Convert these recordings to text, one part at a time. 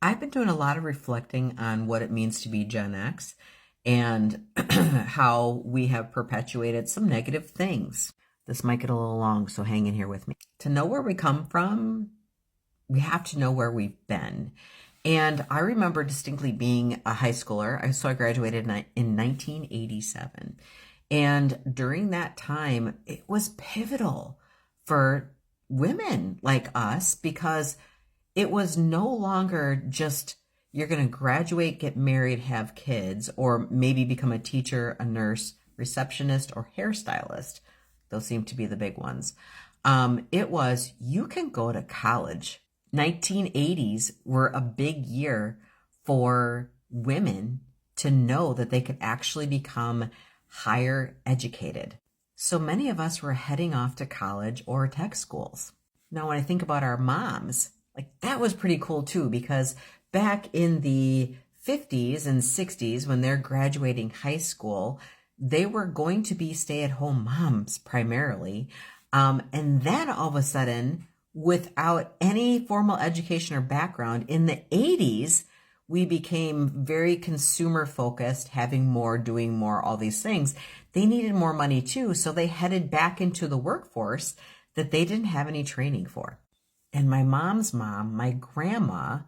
I've been doing a lot of reflecting on what it means to be Gen X and how we have perpetuated some negative things. This might get a little long, so hang in here with me. To know where we come from, we have to know where we've been. And I remember distinctly being a high schooler. So I graduated in 1987. And during that time, it was pivotal for women like us because it was no longer just you're going to graduate, get married, have kids, or maybe become a teacher, a nurse, receptionist, or hairstylist. Those seem to be the big ones. It was you can go to college. 1980s were a big year for women to know that they could actually become higher educated. So many of us were heading off to college or tech schools. Now, when I think about our moms, like that was pretty cool too, because back in the 50s and 60s, when they're graduating high school, they were going to be stay-at-home moms primarily. And then all of a sudden, without any formal education or background, in the 80s, we became very consumer focused, having more, doing more, all these things. They needed more money too, so they headed back into the workforce that they didn't have any training for. And my mom's mom, my grandma,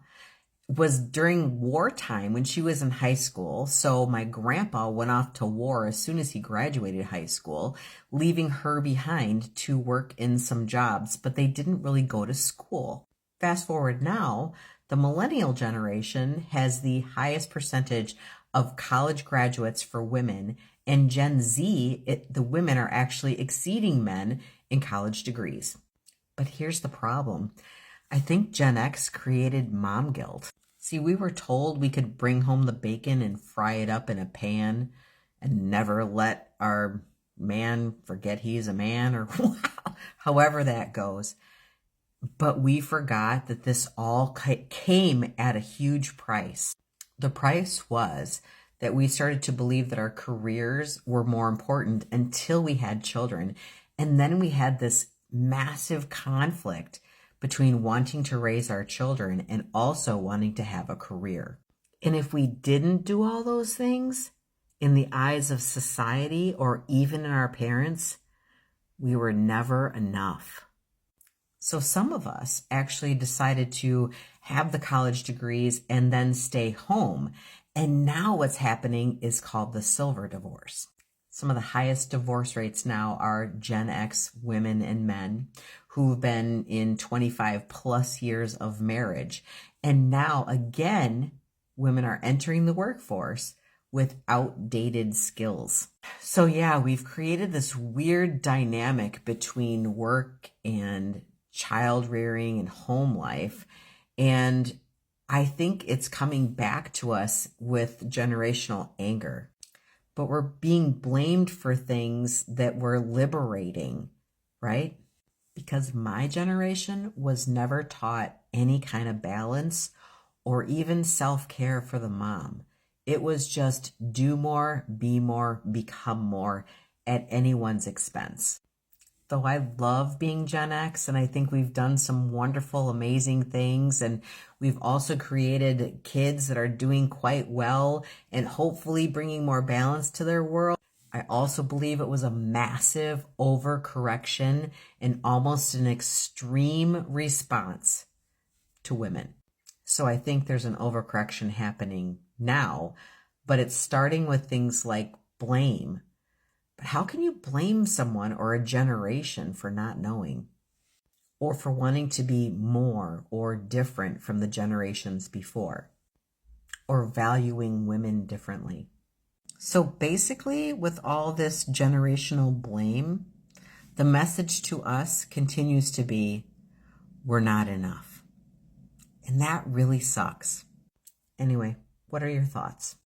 was during wartime when she was in high school. So my grandpa went off to war as soon as he graduated high school, leaving her behind to work in some jobs, but they didn't really go to school. Fast forward now, the millennial generation has the highest percentage of college graduates for women, and Gen Z, the women are actually exceeding men in college degrees. But here's the problem. I think Gen X created mom guilt. See, we were told we could bring home the bacon and fry it up in a pan and never let our man forget he's a man, or however that goes. But we forgot that this all came at a huge price. The price was that we started to believe that our careers were more important until we had children. And then we had this massive conflict between wanting to raise our children and also wanting to have a career. And if we didn't do all those things, in the eyes of society or even in our parents, we were never enough. So some of us actually decided to have the college degrees and then stay home. And now what's happening is called the silver divorce. Some of the highest divorce rates now are Gen X women and men who've been in 25 plus years of marriage. And now, again, women are entering the workforce with outdated skills. So yeah, we've created this weird dynamic between work and child rearing and home life. And I think it's coming back to us with generational anger. But we're being blamed for things that we're liberating, right? Because my generation was never taught any kind of balance or even self-care for the mom. It was just do more, be more, become more at anyone's expense. Though I love being Gen X, and I think we've done some wonderful, amazing things, and we've also created kids that are doing quite well and hopefully bringing more balance to their world. I also believe it was a massive overcorrection and almost an extreme response to women. So I think there's an overcorrection happening now, but it's starting with things like blame. But how can you blame someone or a generation for not knowing or for wanting to be more or different from the generations before or valuing women differently? So basically, with all this generational blame, the message to us continues to be, we're not enough. And that really sucks. Anyway, what are your thoughts?